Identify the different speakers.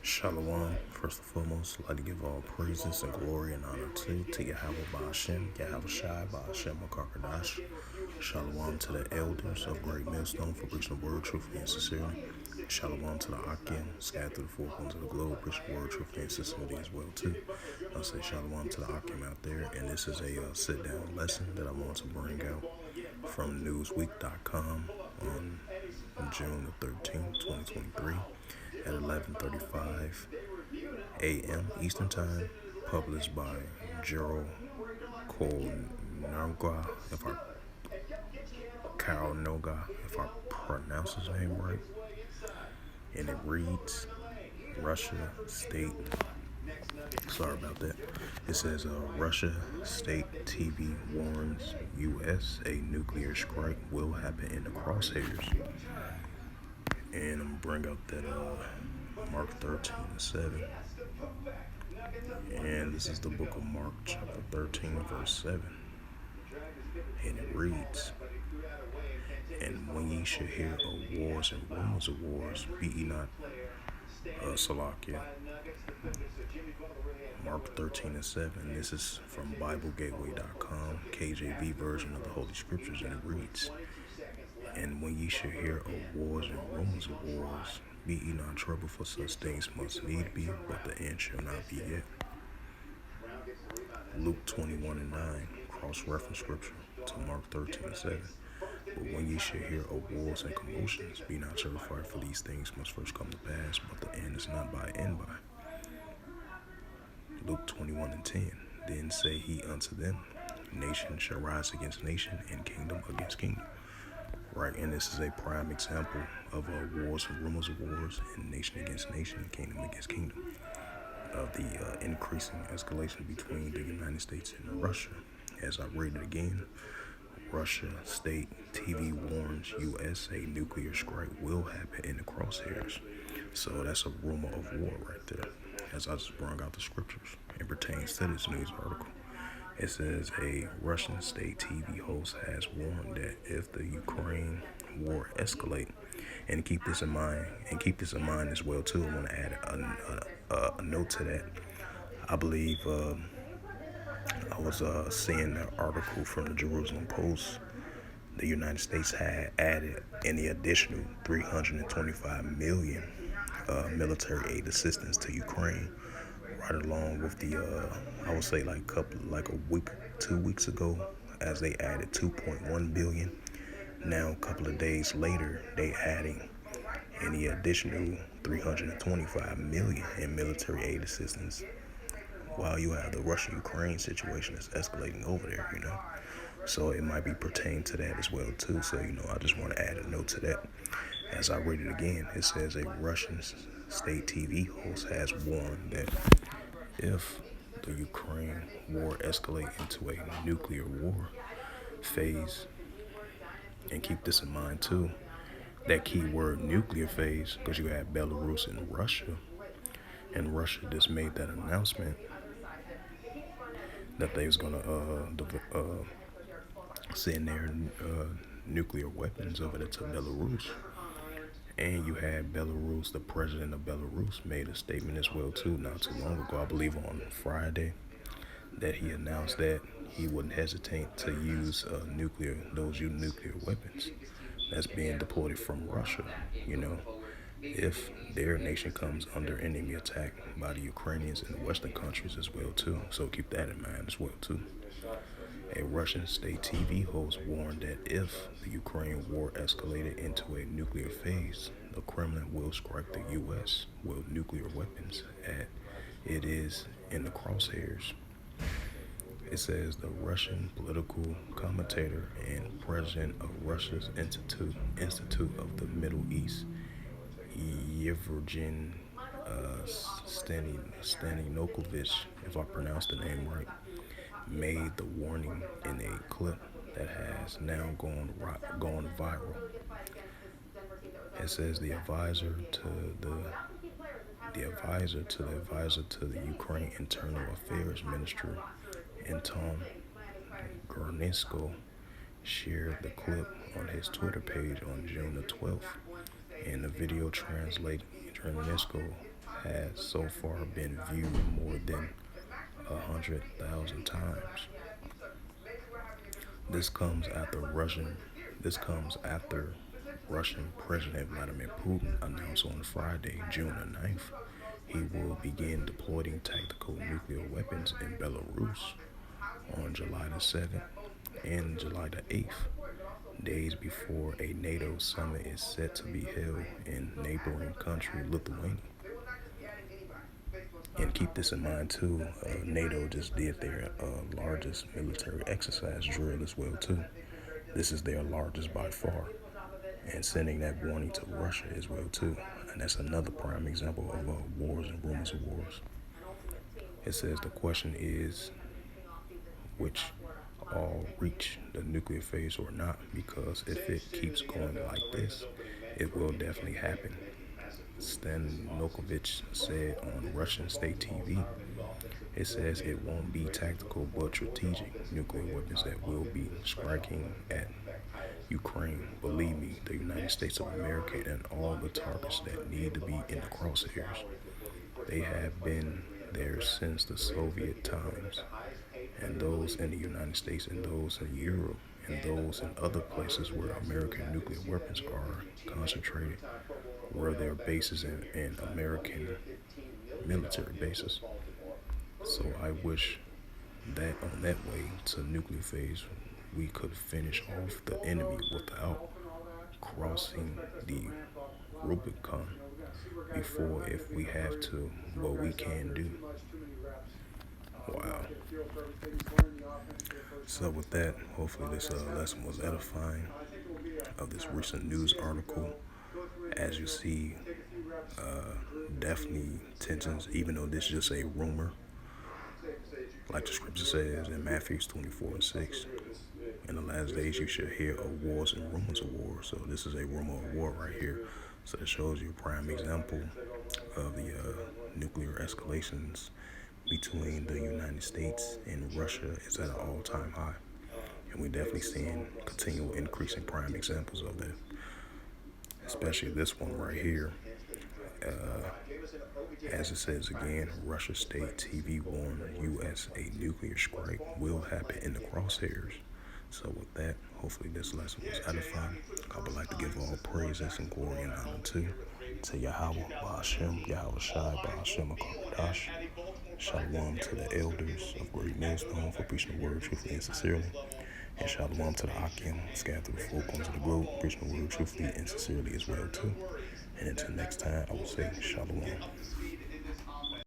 Speaker 1: Shalom. First and foremost, I'd like to give all praises and glory and honor to Yahweh Ba'Hashem, Yahweh Shai, Ba'Hashem Makakadash. Shalom to the elders of Great Millstone for preaching the word truthfully and sincerely. Shalom to the Akim, scattered through the four corners of the globe, preaching the word truthfully and sincerely as well too. I'll say shalom to the Akim out there, and this is a sit-down lesson that I want to bring out from Newsweek.com on June the 13th, 2023 at 11:35 a.m. Eastern Time, published by Gerald Kolnoga, if I pronounce his name right. And it reads, Russia State, sorry about that. It says, Russia State TV warns U.S. a nuclear strike will happen in the crosshairs. And I'm going to bring up that Mark 13:7. And this is the book of Mark, chapter 13, verse 7. And it reads, And when ye should hear of wars and rumors of wars, be ye not Salakia. Mark 13:7. This is from BibleGateway.com, KJV version of the Holy Scriptures, and it reads, And when ye shall hear of wars and rumors of wars, be ye not troubled, for such things must need be, but the end shall not be yet. Luke 21:9, cross-reference scripture to Mark 13:7. But when ye shall hear of wars and commotions, be not terrified, for these things must first come to pass, but the end is not by and by. Luke 21:10. Then say he unto them, Nation shall rise against nation, and kingdom against kingdom. Right, and this is a prime example of wars and rumors of wars, and nation against nation, and kingdom against kingdom, of the increasing escalation between the United States and Russia. As I read it again, Russia State TV warns U.S. a nuclear strike will happen in the crosshairs. So that's a rumor of war right there, as I just brought out the scriptures. It pertains to this news article. It says a Russian state TV host has warned that if the Ukraine war escalate, and keep this in mind as well too. I want to add a note to that. I believe I was seeing an article from the Jerusalem Post. The United States had added any additional 325 million military aid assistance to Ukraine, right along with the I would say like a week, 2 weeks ago, as they added 2.1 billion. Now a couple of days later, they adding any additional 325 million in military aid assistance, while you have the Russia-Ukraine situation that's escalating over there, So it might be pertained to that as well too. So, I just want to add a note to that. As I read it again, it says a Russian state TV host has warned that if the Ukraine war escalate into a nuclear war phase, and keep this in mind too, that key word nuclear phase, because you have Belarus and Russia just made that announcement that they was gonna send their nuclear weapons over to Belarus. And you had Belarus, the president of Belarus, made a statement as well too, not too long ago, I believe on Friday, that he announced that he wouldn't hesitate to use nuclear weapons that's being deployed from Russia, if their nation comes under enemy attack by the Ukrainians and the Western countries as well too. So keep that in mind as well too. A Russian state TV host warned that if the Ukraine war escalated into a nuclear phase, the Kremlin will strike the U.S. with nuclear weapons, as it is in the crosshairs. It says the Russian political commentator and president of Russia's Institute of the Middle East, Yevgeny Staninokovich, if I pronounced the name right, made the warning in a clip that has now gone viral. It says the advisor to the Ukraine Internal Affairs Minister, Anton Garnisko, shared the clip on his Twitter page on June the 12th. And the video translated, Garnisko has so far been viewed more than 100,000 times. This comes after Russian. This comes after Russian President Vladimir Putin announced on Friday, June the 9th, he will begin deploying tactical nuclear weapons in Belarus on July the 7th and July the 8th, days before a NATO summit is set to be held in neighboring country Lithuania. And keep this in mind too, NATO just did their largest military exercise drill as well too. This is their largest by far, and sending that warning to Russia as well too. And that's another prime example of wars and rumors of wars. It says the question is which all reach the nuclear phase or not, because if it keeps going like this, it will definitely happen. Stanokovich said on Russian state TV, it says it won't be tactical but strategic nuclear weapons that will be striking at Ukraine. Believe me, the United States of America and all the targets that need to be in the crosshairs. They have been there since the Soviet times, and those in the United States and those in Europe and those in other places where American nuclear weapons are concentrated, where there are bases in American military bases. So I wish that on that way to nuclear phase, we could finish off the enemy without crossing the Rubicon before, if we have to, what we can do. Wow. So with that, hopefully this lesson was edifying of this recent news article. As you see, definitely tensions, even though this is just a rumor. Like the scripture says in Matthew 24:6, in the last days you shall hear of wars and rumors of war. So this is a rumor of war right here. So it shows you a prime example of the nuclear escalations between the United States and Russia is at an all-time high. And we're definitely seeing continual increasing prime examples of that. Especially this one right here. As it says again, Russia state TV warned U.S. a nuclear strike will happen in the crosshairs. So with that, hopefully this lesson was edifying. I would like to give all praises and glory and honor to Yahweh, Ba'ashem, Yahweh Shai, Ba'ashem, Akaradosh. Shalom to the elders of Great Millstone for preaching the word truthfully and sincerely. And shalom to the Akim scattered through the four corners of the globe, preaching the word truthfully and sincerely as well too. And until next time, I will say shalom.